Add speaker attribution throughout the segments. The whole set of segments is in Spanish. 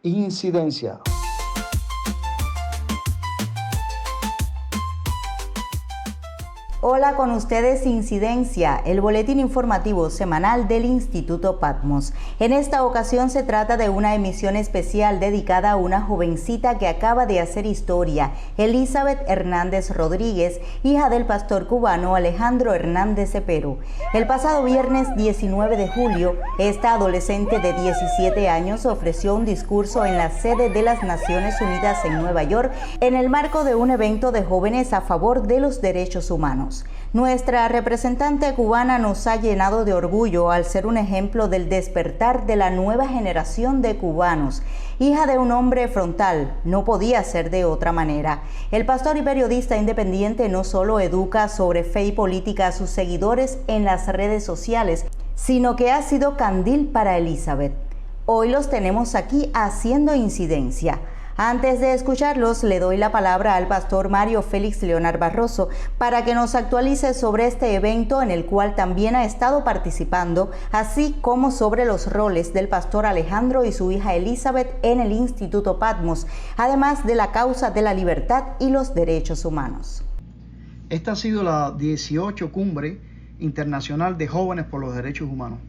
Speaker 1: Incidencia.
Speaker 2: Hola, con ustedes Incidencia, el boletín informativo semanal del Instituto Patmos. En esta ocasión se trata de una emisión especial dedicada a una jovencita que acaba de hacer historia, Elizabeth Hernández Rodríguez, hija del pastor cubano Alejandro Hernández Cepero. El pasado viernes 19 de julio, esta adolescente de 17 años ofreció un discurso en la sede de las Naciones Unidas en Nueva York en el marco de un evento de jóvenes a favor de los derechos humanos. Nuestra representante cubana nos ha llenado de orgullo al ser un ejemplo del despertar de la nueva generación de cubanos. Hija de un hombre frontal, no podía ser de otra manera. El pastor y periodista independiente no solo educa sobre fe y política a sus seguidores en las redes sociales, sino que ha sido candil para Elizabeth. Hoy los tenemos aquí haciendo incidencia. Antes de escucharlos, le doy la palabra al pastor Mario Félix Leonard Barroso para que nos actualice sobre este evento en el cual también ha estado participando, así como sobre los roles del pastor Alejandro y su hija Elizabeth en el Instituto Patmos, además de la causa de la libertad y los derechos humanos.
Speaker 3: Esta ha sido la 18 Cumbre Internacional de Jóvenes por los Derechos Humanos.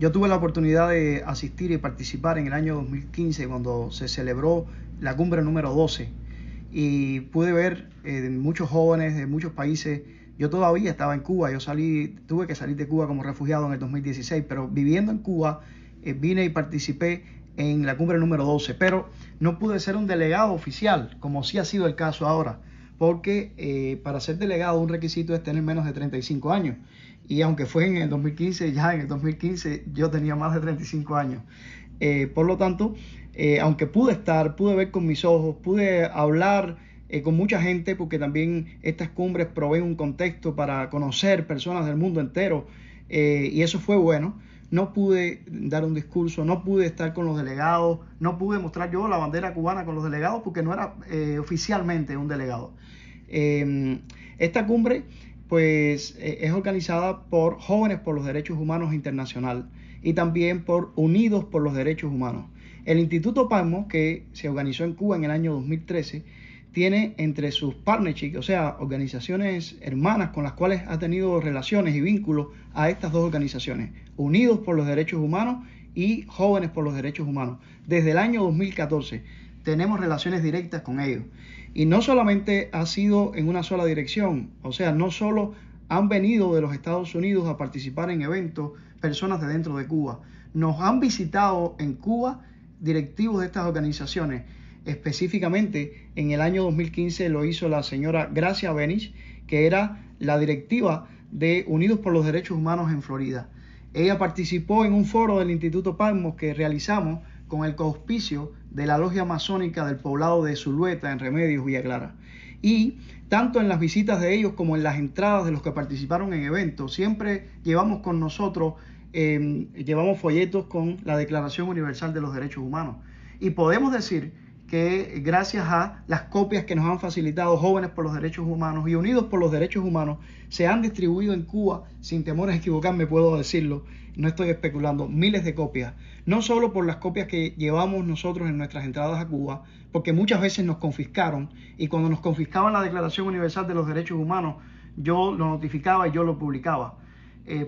Speaker 3: Yo tuve la oportunidad de asistir y participar en el año 2015 cuando se celebró la cumbre número 12 y pude ver muchos jóvenes de muchos países. Yo todavía estaba en Cuba, tuve que salir de Cuba como refugiado en el 2016, pero viviendo en Cuba vine y participé en la cumbre número 12, pero no pude ser un delegado oficial, como sí ha sido el caso ahora, porque para ser delegado un requisito es tener menos de 35 años. Y aunque fue en el 2015, ya en el 2015 yo tenía más de 35 años. Por lo tanto, aunque pude ver con mis ojos, pude hablar con mucha gente, porque también estas cumbres proveen un contexto para conocer personas del mundo entero, y eso fue bueno. No pude dar un discurso, no pude estar con los delegados, no pude mostrar yo la bandera cubana con los delegados porque no era oficialmente un delegado. Esta cumbre pues es organizada por Jóvenes por los Derechos Humanos Internacional y también por Unidos por los Derechos Humanos. El Instituto Patmos, que se organizó en Cuba en el año 2013, tiene entre sus partnerships, o sea, organizaciones hermanas con las cuales ha tenido relaciones y vínculos a estas dos organizaciones, Unidos por los Derechos Humanos y Jóvenes por los Derechos Humanos. Desde el año 2014 tenemos relaciones directas con ellos. Y no solamente ha sido en una sola dirección, o sea, no solo han venido de los Estados Unidos a participar en eventos personas de dentro de Cuba, nos han visitado en Cuba directivos de estas organizaciones. Específicamente en el año 2015 lo hizo la señora Gracia Benich, que era la directiva de Unidos por los Derechos Humanos en Florida. Ella participó en un foro del Instituto Patmos que realizamos con el coauspicio de la Logia Masónica del poblado de Zulueta, en Remedios, Villa Clara. Y tanto en las visitas de ellos como en las entradas de los que participaron en eventos, siempre llevamos con nosotros, llevamos folletos con la Declaración Universal de los Derechos Humanos. Y podemos decir que gracias a las copias que nos han facilitado Jóvenes por los Derechos Humanos y Unidos por los Derechos Humanos, se han distribuido en Cuba, sin temor a equivocarme puedo decirlo, no estoy especulando, miles de copias. No solo por las copias que llevamos nosotros en nuestras entradas a Cuba, porque muchas veces nos confiscaron, y cuando nos confiscaban la Declaración Universal de los Derechos Humanos, yo lo notificaba y yo lo publicaba.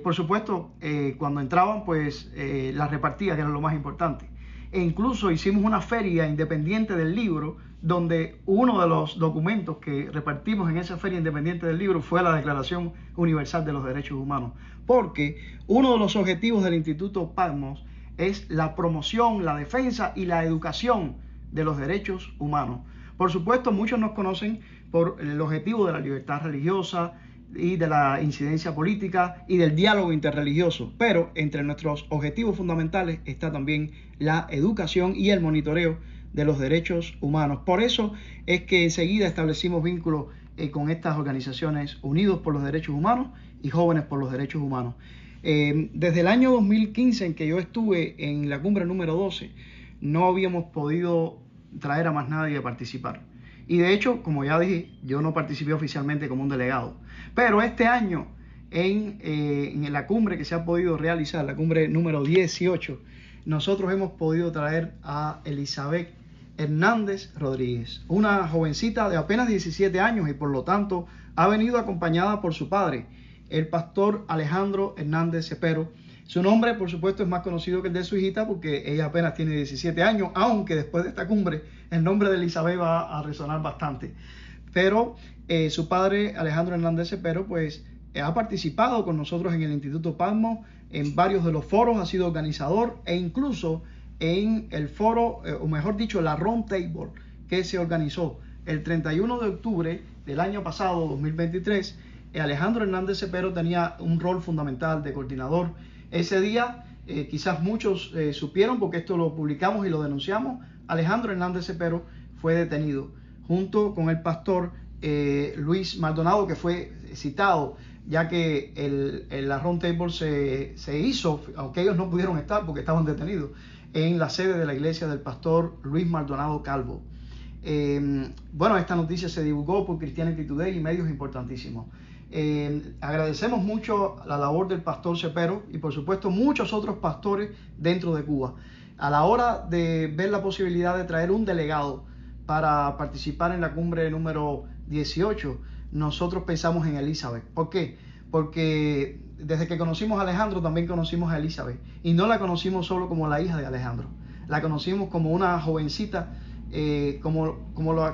Speaker 3: Por supuesto, cuando entraban, pues las repartía, que era lo más importante. E incluso hicimos una feria independiente del libro, donde uno de los documentos que repartimos en esa feria independiente del libro fue la Declaración Universal de los Derechos Humanos, porque uno de los objetivos del Instituto Patmos es la promoción, la defensa y la educación de los derechos humanos. Por supuesto, muchos nos conocen por el objetivo de la libertad religiosa y de la incidencia política y del diálogo interreligioso, pero entre nuestros objetivos fundamentales está también la educación y el monitoreo de los derechos humanos. Por eso es que enseguida establecimos vínculos con estas organizaciones, Unidos por los Derechos Humanos y Jóvenes por los Derechos Humanos. Desde el año 2015, en que yo estuve en la cumbre número 12, no habíamos podido traer a más nadie a participar. Y de hecho, como ya dije, yo no participé oficialmente como un delegado. Pero este año, en la cumbre que se ha podido realizar, la cumbre número 18, nosotros hemos podido traer a Elizabeth Hernández Rodríguez, una jovencita de apenas 17 años y por lo tanto ha venido acompañada por su padre, el pastor Alejandro Hernández Cepero. Su nombre, por supuesto, es más conocido que el de su hijita porque ella apenas tiene 17 años, aunque después de esta cumbre el nombre de Elizabeth va a resonar bastante. Pero su padre, Alejandro Hernández Cepero, pues ha participado con nosotros en el Instituto Patmos, en varios de los foros, ha sido organizador e incluso en el foro, o mejor dicho, la Round Table que se organizó el 31 de octubre del año pasado, 2023, Alejandro Hernández Cepero tenía un rol fundamental de coordinador. Ese día, quizás muchos supieron porque esto lo publicamos y lo denunciamos, Alejandro Hernández Cepero fue detenido junto con el pastor Luis Maldonado, que fue citado, ya que la Round Table se hizo, aunque ellos no pudieron estar porque estaban detenidos, en la sede de la iglesia del pastor Luis Maldonado Calvo. Bueno, esta noticia se divulgó por Christianity Today y medios importantísimos. Agradecemos mucho la labor del pastor Cepero y por supuesto muchos otros pastores dentro de Cuba. A la hora de ver la posibilidad de traer un delegado para participar en la cumbre número 18, nosotros pensamos en Elizabeth. ¿Por qué? Porque desde que conocimos a Alejandro también conocimos a Elizabeth y no la conocimos solo como la hija de Alejandro, la conocimos como una jovencita, como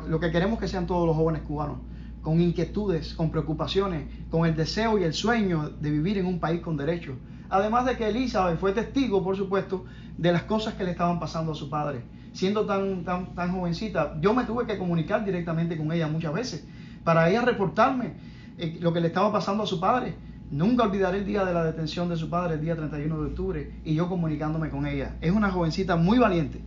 Speaker 3: lo que queremos que sean todos los jóvenes cubanos, con inquietudes, con preocupaciones, con el deseo y el sueño de vivir en un país con derechos. Además de que Elizabeth fue testigo, por supuesto, de las cosas que le estaban pasando a su padre. Siendo tan jovencita, yo me tuve que comunicar directamente con ella muchas veces para ella reportarme lo que le estaba pasando a su padre. Nunca olvidaré el día de la detención de su padre, el día 31 de octubre, y yo comunicándome con ella. Es una jovencita muy valiente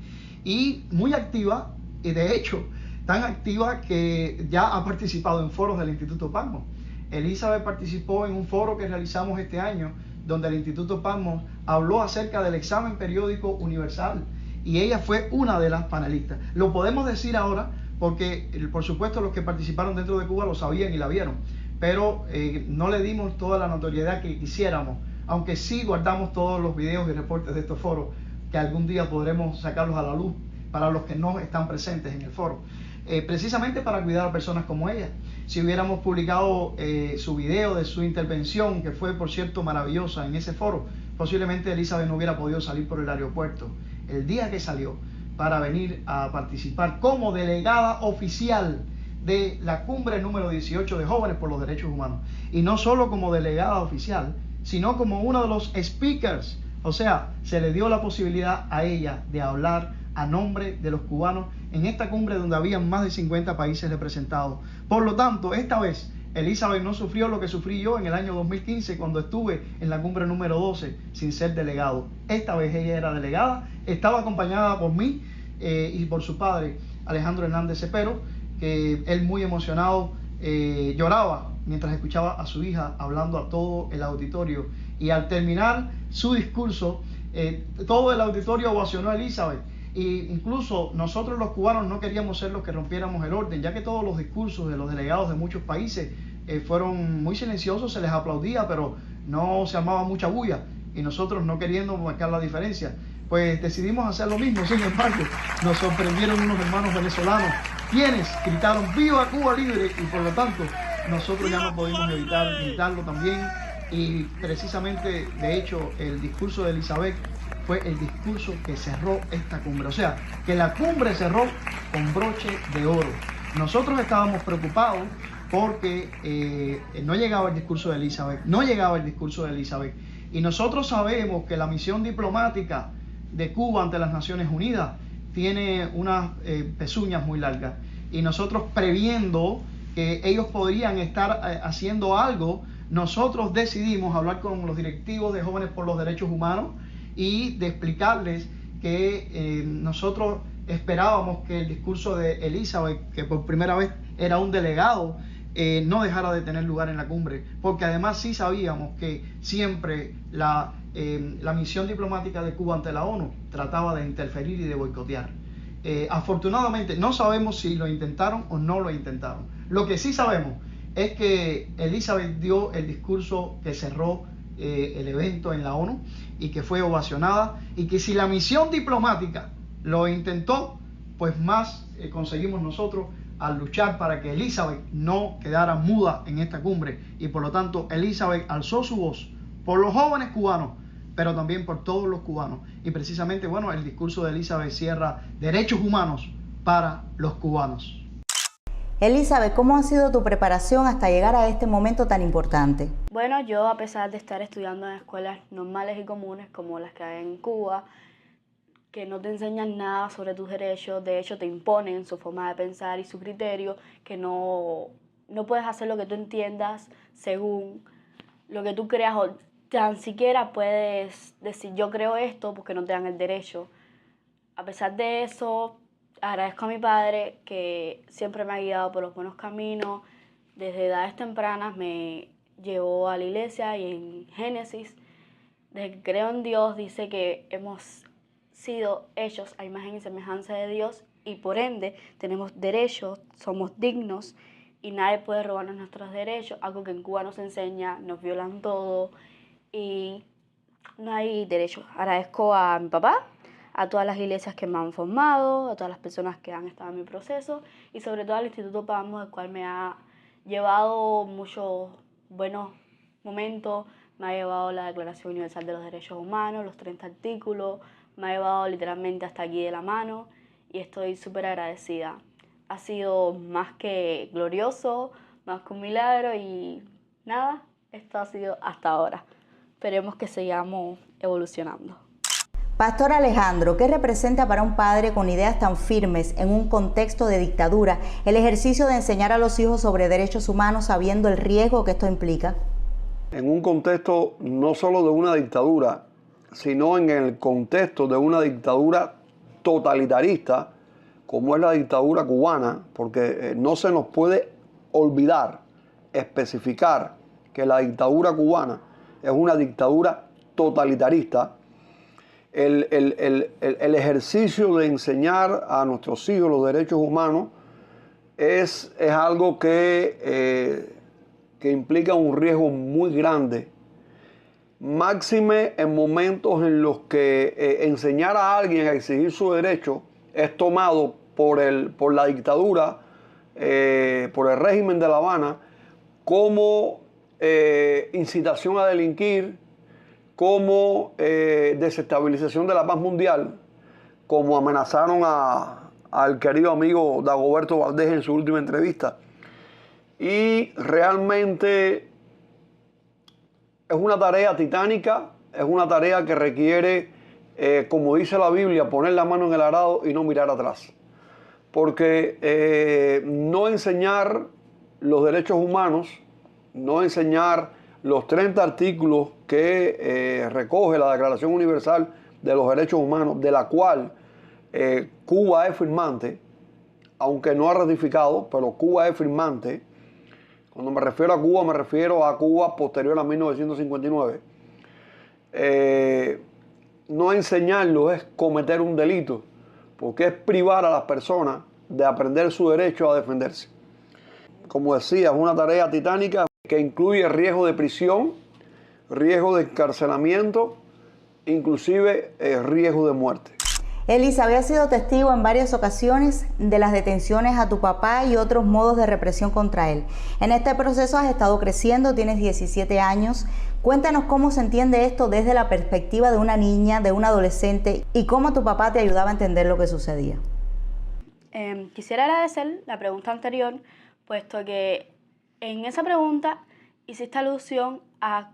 Speaker 3: y muy activa, y de hecho, tan activa que ya ha participado en foros del Instituto Patmos. Elizabeth participó en un foro que realizamos este año, donde el Instituto Patmos habló acerca del examen periódico universal, y ella fue una de las panelistas. Lo podemos decir ahora porque, por supuesto, los que participaron dentro de Cuba lo sabían y la vieron, pero no le dimos toda la notoriedad que quisiéramos, aunque sí guardamos todos los videos y reportes de estos foros, que algún día podremos sacarlos a la luz para los que no están presentes en el foro, precisamente para cuidar a personas como ella. Si hubiéramos publicado su video de su intervención, que fue, por cierto, maravillosa en ese foro, posiblemente Elizabeth no hubiera podido salir por el aeropuerto el día que salió para venir a participar como delegada oficial de la cumbre número 18 de Jóvenes por los Derechos Humanos. Y no solo como delegada oficial, sino como uno de los speakers. O sea, se le dio la posibilidad a ella de hablar a nombre de los cubanos en esta cumbre donde habían más de 50 países representados. Por lo tanto, esta vez Elizabeth no sufrió lo que sufrí yo en el año 2015 cuando estuve en la cumbre número 12 sin ser delegado. Esta vez ella era delegada, estaba acompañada por mí y por su padre, Alejandro Hernández Cepero, que él muy emocionado lloraba mientras escuchaba a su hija hablando a todo el auditorio. Y al terminar su discurso, todo el auditorio ovacionó a Elizabeth. E incluso nosotros los cubanos no queríamos ser los que rompiéramos el orden, ya que todos los discursos de los delegados de muchos países fueron muy silenciosos, se les aplaudía, pero no se armaba mucha bulla, y nosotros no queriendo marcar la diferencia, pues decidimos hacer lo mismo. Sin embargo, nos sorprendieron unos hermanos venezolanos, quienes gritaron ¡Viva Cuba Libre! Y por lo tanto, nosotros ya no pudimos evitar gritarlo también, y precisamente, de hecho, el discurso de Elizabeth fue el discurso que cerró esta cumbre. O sea, que la cumbre cerró con broche de oro. Nosotros estábamos preocupados porque no llegaba el discurso de Elizabeth, y nosotros sabemos que la misión diplomática de Cuba ante las Naciones Unidas tiene unas pezuñas muy largas, y nosotros, previendo que ellos podrían estar haciendo algo, nosotros decidimos hablar con los directivos de Jóvenes por los Derechos Humanos y de explicarles que nosotros esperábamos que el discurso de Elizabeth, que por primera vez era un delegado, no dejara de tener lugar en la cumbre, porque además sí sabíamos que siempre la misión diplomática de Cuba ante la ONU trataba de interferir y de boicotear. Afortunadamente no sabemos si lo intentaron o no lo intentaron. Lo que sí sabemos es que Elizabeth dio el discurso que cerró el evento en la ONU y que fue ovacionada, y que si la misión diplomática lo intentó, pues más conseguimos nosotros al luchar para que Elizabeth no quedara muda en esta cumbre, y por lo tanto Elizabeth alzó su voz por los jóvenes cubanos, pero también por todos los cubanos. Y precisamente, bueno, el discurso de Elizabeth cierra: derechos humanos para los cubanos.
Speaker 2: Elizabeth, ¿cómo ha sido tu preparación hasta llegar a este momento tan importante?
Speaker 1: Bueno, yo, a pesar de estar estudiando en escuelas normales y comunes como las que hay en Cuba, que no te enseñan nada sobre tus derechos, de hecho te imponen su forma de pensar y su criterio, que no puedes hacer lo que tú entiendas según lo que tú creas, o tan siquiera puedes decir yo creo esto porque no te dan el derecho. A pesar de eso, agradezco a mi padre, que siempre me ha guiado por los buenos caminos. Desde edades tempranas me llevó a la iglesia, y en Génesis, desde que creo en Dios, dice que hemos sido hechos a imagen y semejanza de Dios, y por ende tenemos derechos, somos dignos y nadie puede robarnos nuestros derechos, algo que en Cuba nos enseña, nos violan todo y no hay derechos. Agradezco a mi papá, a todas las iglesias que me han formado, a todas las personas que han estado en mi proceso, y sobre todo al Instituto Patmos, el cual me ha llevado muchos buenos momentos. Me ha llevado la Declaración Universal de los Derechos Humanos, los 30 artículos, me ha llevado literalmente hasta aquí de la mano, y estoy súper agradecida. Ha sido más que glorioso, más que un milagro, y nada, esto ha sido hasta ahora. Esperemos que sigamos evolucionando.
Speaker 2: Pastor Alejandro, ¿qué representa para un padre con ideas tan firmes en un contexto de dictadura el ejercicio de enseñar a los hijos sobre derechos humanos sabiendo el riesgo que esto implica?
Speaker 4: En un contexto no solo de una dictadura, sino en el contexto de una dictadura totalitarista, como es la dictadura cubana, porque no se nos puede olvidar especificar que la dictadura cubana es una dictadura totalitarista. El ejercicio de enseñar a nuestros hijos los derechos humanos es algo que implica un riesgo muy grande, máxime en momentos en los que enseñar a alguien a exigir su derecho es tomado por la dictadura, por el régimen de La Habana, como incitación a delinquir, como desestabilización de la paz mundial, como amenazaron al querido amigo Dagoberto Valdés en su última entrevista. Y realmente es una tarea titánica, es una tarea que requiere, como dice la Biblia, poner la mano en el arado y no mirar atrás. Porque no enseñar los derechos humanos, no enseñar los 30 artículos que recoge la Declaración Universal de los Derechos Humanos, de la cual Cuba es firmante, aunque no ha ratificado, pero Cuba es firmante. Cuando me refiero a Cuba posterior a 1959. No enseñarlo es cometer un delito, porque es privar a las personas de aprender su derecho a defenderse. Como decía, es una tarea titánica que incluye riesgo de prisión, riesgo de encarcelamiento, inclusive riesgo de muerte.
Speaker 2: Elizabeth ha sido testigo en varias ocasiones de las detenciones a tu papá y otros modos de represión contra él. En este proceso has estado creciendo, tienes 17 años. Cuéntanos cómo se entiende esto desde la perspectiva de una niña, de un adolescente, y cómo tu papá te ayudaba a entender lo que sucedía.
Speaker 1: Quisiera agradecer la pregunta anterior, puesto que en esa pregunta hiciste alusión a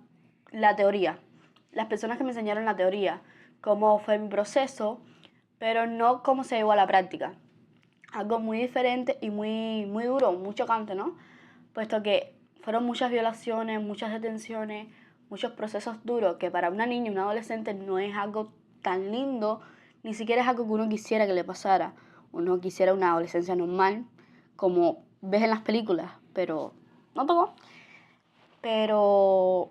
Speaker 1: la teoría, las personas que me enseñaron la teoría, cómo fue mi proceso, pero no cómo se llevó a la práctica. Algo muy diferente y muy duro, muy chocante, ¿no? Puesto que fueron muchas violaciones, muchas detenciones, muchos procesos duros, que para una niña y un adolescente no es algo tan lindo, ni siquiera es algo que uno quisiera que le pasara. Uno quisiera una adolescencia normal, como ves en las películas, pero no tocó. Pero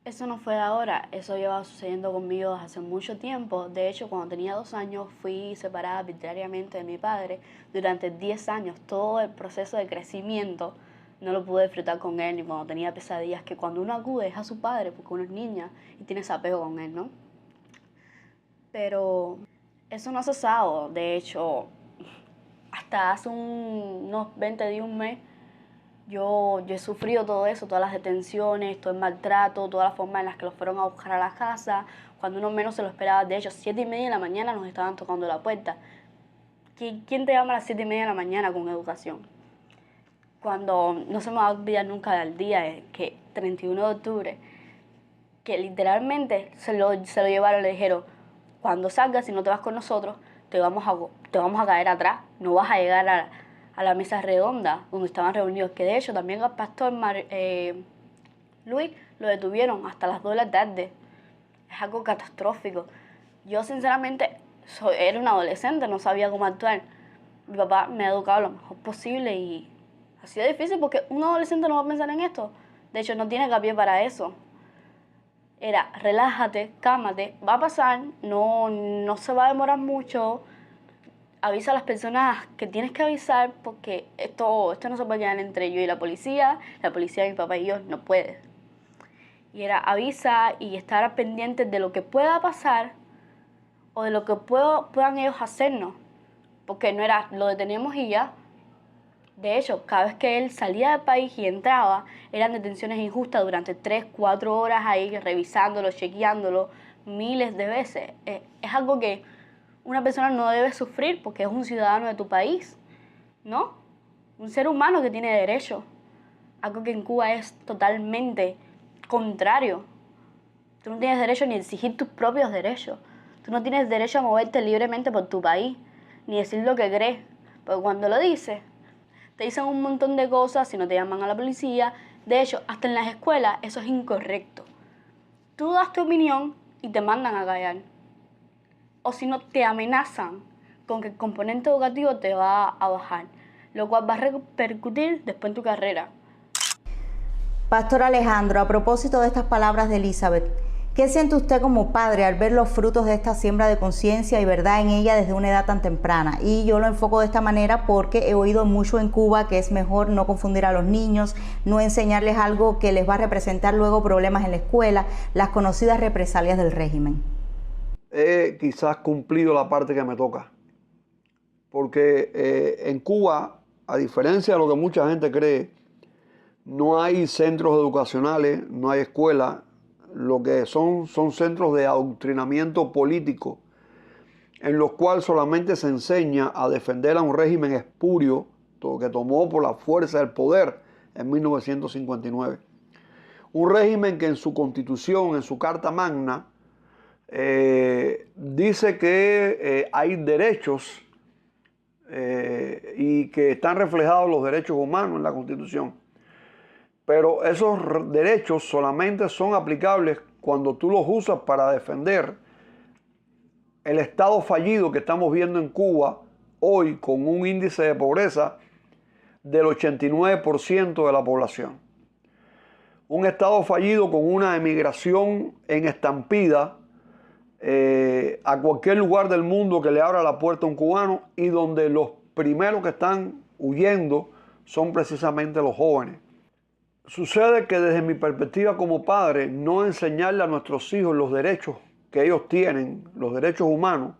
Speaker 1: eso no fue de ahora, eso lleva sucediendo conmigo desde hace mucho tiempo. De hecho, cuando tenía 2 años fui separada arbitrariamente de mi padre. Durante 10 años, todo el proceso de crecimiento no lo pude disfrutar con él ni cuando tenía pesadillas, que cuando uno acude es a su padre porque uno es niña y tiene ese apego con él, ¿no? Pero eso no ha cesado. De hecho, hasta hace unos 20 días, un mes, yo he sufrido todo eso, todas las detenciones, todo el maltrato, todas las formas en las que los fueron a buscar a la casa, cuando uno menos se lo esperaba. De hecho, 7:30 de la mañana nos estaban tocando la puerta. ¿Quién te llama a las 7:30 de la mañana con educación? Cuando no se me va a olvidar nunca del día, que 31 de octubre, que literalmente se lo llevaron, le dijeron, cuando salgas, si no te vas con nosotros, te vamos a caer atrás, no vas a llegar a la mesa redonda donde estaban reunidos, que de hecho también al pastor Luis lo detuvieron hasta las 2 de la tarde. Es algo catastrófico. Yo sinceramente era una adolescente, no sabía cómo actuar. Mi papá me ha educado lo mejor posible y ha sido difícil porque un adolescente no va a pensar en esto. De hecho, no tiene capié para eso. Era, relájate, cálmate, va a pasar, no se va a demorar mucho. Avisa a las personas que tienes que avisar porque esto no se puede quedar entre yo y la policía, mi papá y yo, no puede. Y era avisa y estar pendientes de lo que pueda pasar o de lo que puedan ellos hacernos, porque no era lo detenemos y ya. De hecho, cada vez que él salía del país y entraba, eran detenciones injustas durante 3, 4 horas ahí revisándolo, chequeándolo miles de veces. Es algo que una persona no debe sufrir porque es un ciudadano de tu país, ¿no? Un ser humano que tiene derechos. Algo que en Cuba es totalmente contrario. Tú no tienes derecho ni a exigir tus propios derechos. Tú no tienes derecho a moverte libremente por tu país, ni decir lo que crees. Porque cuando lo dices, te dicen un montón de cosas, si no te llaman a la policía. De hecho, hasta en las escuelas eso es incorrecto. Tú das tu opinión y te mandan a callar. O si no, te amenazan con que el componente educativo te va a bajar, lo cual va a repercutir después en tu carrera.
Speaker 2: Pastor Alejandro, a propósito de estas palabras de Elizabeth, ¿qué siente usted como padre al ver los frutos de esta siembra de conciencia y verdad en ella desde una edad tan temprana? Y yo lo enfoco de esta manera porque he oído mucho en Cuba que es mejor no confundir a los niños, no enseñarles algo que les va a representar luego problemas en la escuela, las conocidas represalias del régimen.
Speaker 4: He quizás cumplido la parte que me toca, porque en Cuba, a diferencia de lo que mucha gente cree, no hay centros educacionales, no hay escuelas. Lo que son centros de adoctrinamiento político, en los cuales solamente se enseña a defender a un régimen espurio que tomó por la fuerza del poder en 1959. Un régimen que en su constitución, en su Carta Magna, dice que hay derechos y que están reflejados los derechos humanos en la Constitución. Pero esos derechos solamente son aplicables cuando tú los usas para defender el estado fallido que estamos viendo en Cuba hoy, con un índice de pobreza del 89% de la población. Un estado fallido con una emigración en estampida a cualquier lugar del mundo que le abra la puerta a un cubano, y donde los primeros que están huyendo son precisamente los jóvenes. Sucede que desde mi perspectiva como padre, no enseñarle a nuestros hijos los derechos que ellos tienen, los derechos humanos,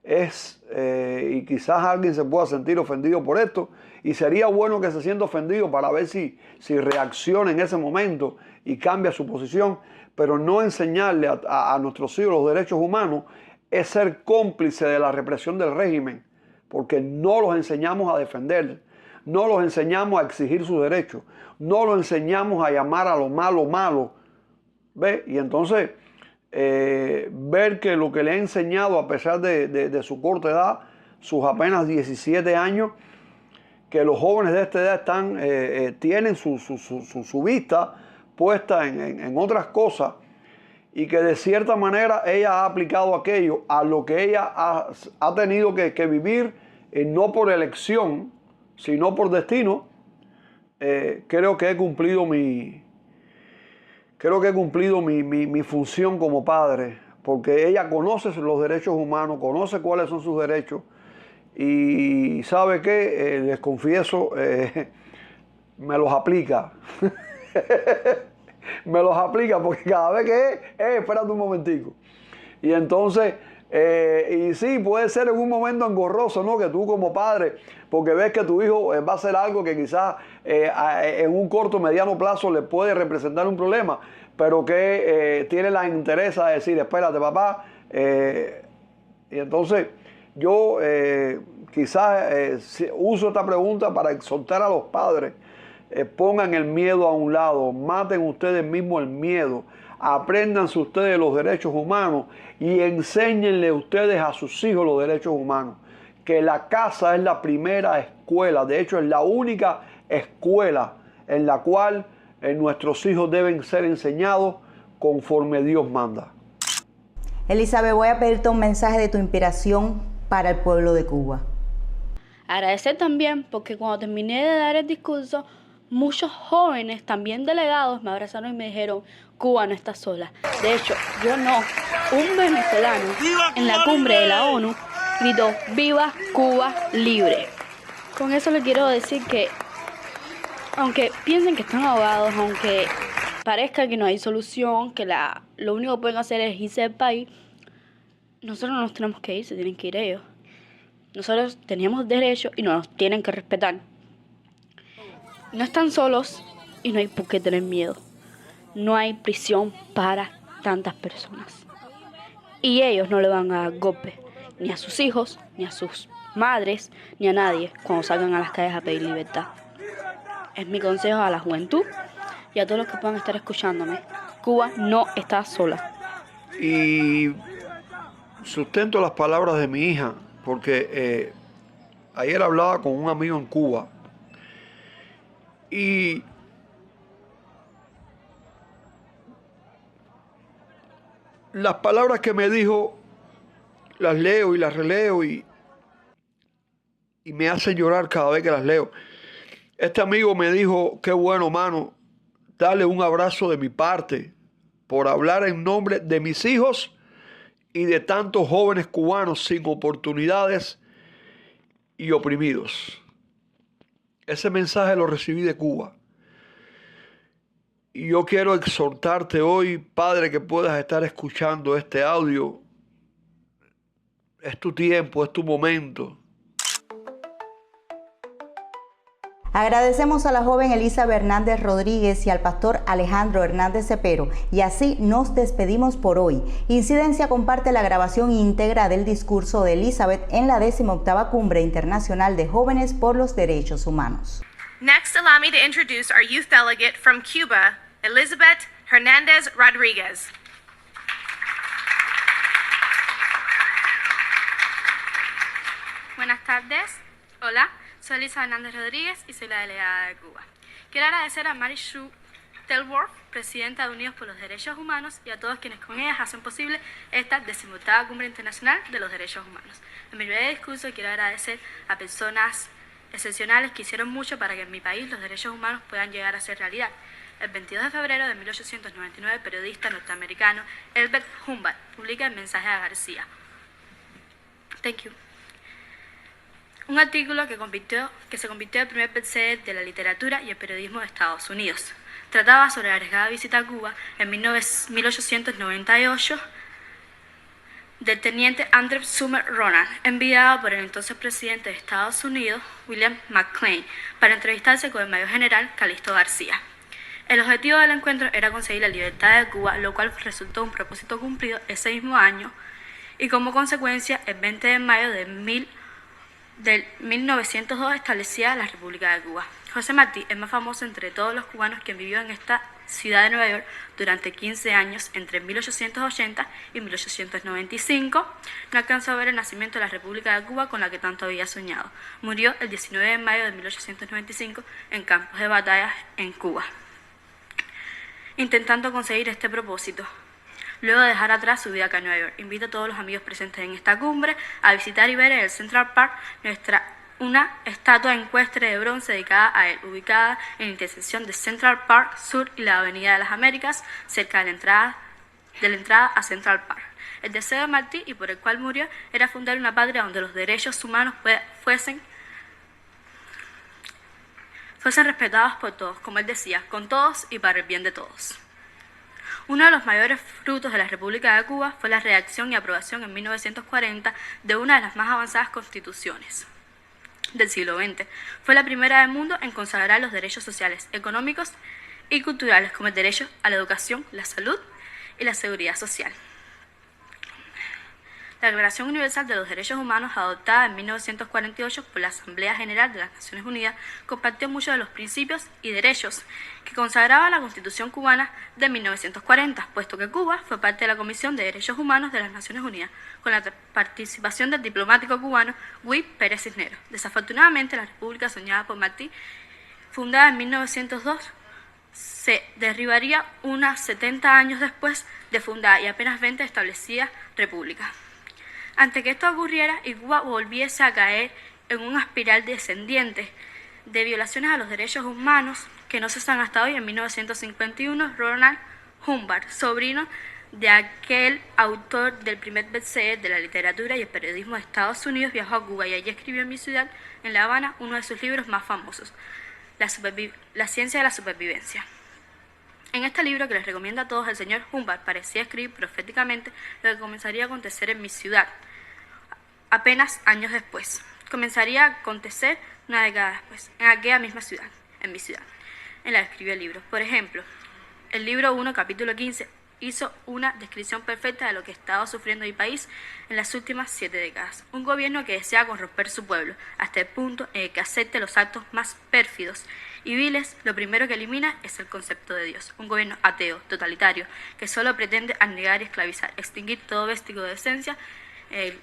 Speaker 4: y quizás alguien se pueda sentir ofendido por esto, y sería bueno que se sienta ofendido para ver si reacciona en ese momento y cambia su posición, pero no enseñarle a nuestros hijos los derechos humanos es ser cómplice de la represión del régimen, porque no los enseñamos a defender, no los enseñamos a exigir sus derechos, no los enseñamos a llamar a lo malo malo. ¿Ve? Y entonces ver que lo que le he enseñado, a pesar de su corta edad, sus apenas 17 años, que los jóvenes de esta edad tienen su vista puesta en otras cosas, y que de cierta manera ella ha aplicado aquello a lo que ella ha tenido que vivir, no por elección, sino por destino. Creo que he cumplido mi función como padre, porque ella conoce los derechos humanos, conoce cuáles son sus derechos, y sabe que, les confieso, me los aplica. Me los aplica porque cada vez que espérate un momentico. Y entonces, y sí, puede ser en un momento engorroso, ¿no? Que tú como padre, porque ves que tu hijo va a hacer algo que quizás en un corto o mediano plazo le puede representar un problema, pero que tiene la interés de decir, espérate papá. Y entonces yo quizás uso esta pregunta para exhortar a los padres. Pongan el miedo a un lado, maten ustedes mismos el miedo, apréndanse ustedes los derechos humanos y enséñenle ustedes a sus hijos los derechos humanos. Que la casa es la primera escuela, de hecho es la única escuela en la cual nuestros hijos deben ser enseñados conforme Dios manda.
Speaker 2: Elizabeth, voy a pedirte un mensaje de tu inspiración para el pueblo de Cuba.
Speaker 1: Agradecer también porque cuando terminé de dar el discurso, muchos jóvenes, también delegados, me abrazaron y me dijeron, Cuba no está sola. De hecho, yo no. Un venezolano en la cumbre de la ONU gritó, ¡Viva Cuba libre! Con eso le quiero decir que, aunque piensen que están ahogados, aunque parezca que no hay solución, que lo único que pueden hacer es irse del país, nosotros no nos tenemos que ir, se tienen que ir ellos. Nosotros tenemos derechos y nos tienen que respetar. No están solos y no hay por qué tener miedo. No hay prisión para tantas personas. Y ellos no le van a dar golpe ni a sus hijos, ni a sus madres, ni a nadie cuando salgan a las calles a pedir libertad. Es mi consejo a la juventud y a todos los que puedan estar escuchándome. Cuba no está sola.
Speaker 4: Y sustento las palabras de mi hija, porque ayer hablaba con un amigo en Cuba y las palabras que me dijo las leo y las releo y me hacen llorar cada vez que las leo. Este amigo me dijo, qué bueno, mano, dale un abrazo de mi parte por hablar en nombre de mis hijos y de tantos jóvenes cubanos sin oportunidades y oprimidos. Ese mensaje lo recibí de Cuba. Y yo quiero exhortarte hoy, padre, que puedas estar escuchando este audio. Es tu tiempo, es tu momento.
Speaker 2: Agradecemos a la joven Elizabeth Hernández Rodríguez y al pastor Alejandro Hernández Cepero, y así nos despedimos por hoy. Incidencia comparte la grabación íntegra del discurso de Elizabeth en la 18ª Cumbre Internacional de Jóvenes por los Derechos Humanos.
Speaker 5: Next, allow me to introduce our youth delegate from Cuba, Elizabeth Hernández Rodríguez. Buenas tardes. Hola. Soy Elizabeth Hernández Rodríguez y soy la delegada de Cuba. Quiero agradecer a Mary Sue Telworth, presidenta de Unidos por los Derechos Humanos, y a todos quienes con ellas hacen posible esta 18ª Cumbre Internacional de los Derechos Humanos. En mi breve discurso quiero agradecer a personas excepcionales que hicieron mucho para que en mi país los derechos humanos puedan llegar a ser realidad. El 22 de febrero de 1899, el periodista norteamericano Elbert Humbert publica el mensaje a García. Thank you. Un artículo que se convirtió en el primer bestseller de la literatura y el periodismo de Estados Unidos. Trataba sobre la arriesgada visita a Cuba en 1898 del teniente Andrew Sumner Ronald, enviado por el entonces presidente de Estados Unidos, William McLean, para entrevistarse con el mayor general Calixto García. El objetivo del encuentro era conseguir la libertad de Cuba, lo cual resultó un propósito cumplido ese mismo año, y como consecuencia, el 20 de mayo de 1902 establecía la República de Cuba. José Martí es más famoso entre todos los cubanos quien vivió en esta ciudad de Nueva York durante 15 años, entre 1880 y 1895. No alcanzó a ver el nacimiento de la República de Cuba con la que tanto había soñado. Murió el 19 de mayo de 1895 en campos de batalla en Cuba, intentando conseguir este propósito. Luego de dejar atrás su vida acá en Nueva York, invito a todos los amigos presentes en esta cumbre a visitar y ver en el Central Park una estatua ecuestre de bronce dedicada a él, ubicada en la intersección de Central Park Sur y la Avenida de las Américas, cerca de la entrada a Central Park. El deseo de Martí, y por el cual murió, era fundar una patria donde los derechos humanos fuesen fuesen respetados por todos, como él decía, con todos y para el bien de todos. Uno de los mayores frutos de la República de Cuba fue la redacción y aprobación en 1940 de una de las más avanzadas constituciones del siglo XX. Fue la primera del mundo en consagrar los derechos sociales, económicos y culturales, como el derecho a la educación, la salud y la seguridad social. La Declaración Universal de los Derechos Humanos, adoptada en 1948 por la Asamblea General de las Naciones Unidas, compartió muchos de los principios y derechos que consagraba la Constitución cubana de 1940, puesto que Cuba fue parte de la Comisión de Derechos Humanos de las Naciones Unidas, con la participación del diplomático cubano Guy Pérez Cisneros. Desafortunadamente, la República soñada por Martí, fundada en 1902, se derribaría unos 70 años después de fundada y apenas 20 establecida república. Ante que esto ocurriera y Cuba volviese a caer en una espiral descendiente de violaciones a los derechos humanos que no cesan hasta hoy, en 1951, Ronald Humbert, sobrino de aquel autor del primer bestseller de la literatura y el periodismo de Estados Unidos, viajó a Cuba y allí escribió en mi ciudad, en La Habana, uno de sus libros más famosos, La ciencia de la supervivencia. En este libro, que les recomiendo a todos, el señor Humbert parecía escribir proféticamente lo que comenzaría a acontecer en mi ciudad. Apenas años después, comenzaría a acontecer una década después, en aquella misma ciudad, en mi ciudad, en la que escribió el libro. Por ejemplo, el libro 1, capítulo 15, hizo una descripción perfecta de lo que estaba sufriendo mi país en las últimas 7 décadas. Un gobierno que desea corromper su pueblo, hasta el punto en el que acepte los actos más pérfidos y viles. Lo primero que elimina es el concepto de Dios. Un gobierno ateo, totalitario, que solo pretende anegar y esclavizar, extinguir todo vestigio de decencia, el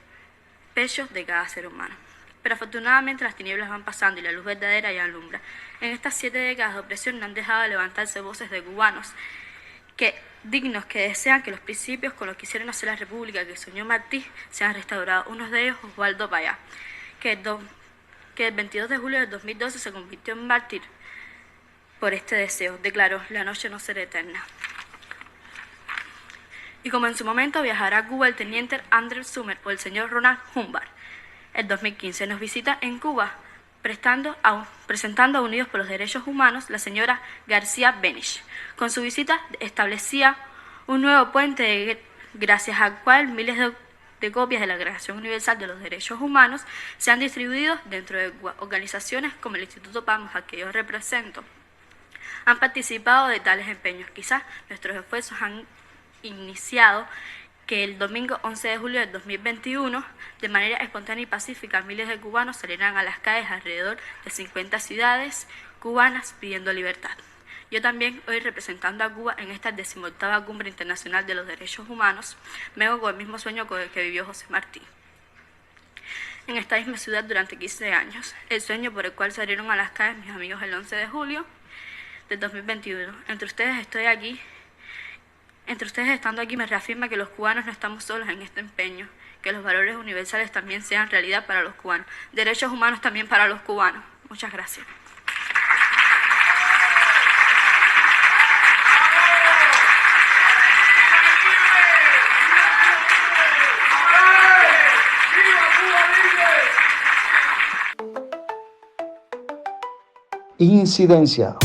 Speaker 5: pecho de cada ser humano. Pero afortunadamente las tinieblas van pasando y la luz verdadera ya alumbra. En estas 7 décadas de opresión no han dejado de levantarse voces de cubanos dignos que desean que los principios con los que hicieron nacer la República que soñó Martí sean restaurados. Uno de ellos, Osvaldo Payá, que el 22 de julio del 2012 se convirtió en mártir por este deseo. Declaró: la noche no será eterna. Y como en su momento viajará a Cuba el teniente Andrés Sumer o el señor Ronald Humbert, el 2015 nos visita en Cuba, presentando a Unidos por los Derechos Humanos la señora García Benich. Con su visita establecía un nuevo puente gracias al cual miles de copias de la Declaración Universal de los Derechos Humanos se han distribuido dentro de Cuba. Organizaciones como el Instituto Patmos, al que yo represento, han participado de tales empeños. Quizás nuestros esfuerzos han iniciado que el domingo 11 de julio del 2021, de manera espontánea y pacífica, miles de cubanos salieran a las calles alrededor de 50 ciudades cubanas pidiendo libertad. Yo también, hoy representando a Cuba en esta 18ª Cumbre Internacional de los Derechos Humanos, me hago con el mismo sueño con el que vivió José Martí en esta misma ciudad durante 15 años, el sueño por el cual salieron a las calles mis amigos el 11 de julio del 2021. Entre ustedes estando aquí me reafirma que los cubanos no estamos solos en este empeño, que los valores universales también sean realidad para los cubanos, derechos humanos también para los cubanos. Muchas gracias.
Speaker 3: Incidencia.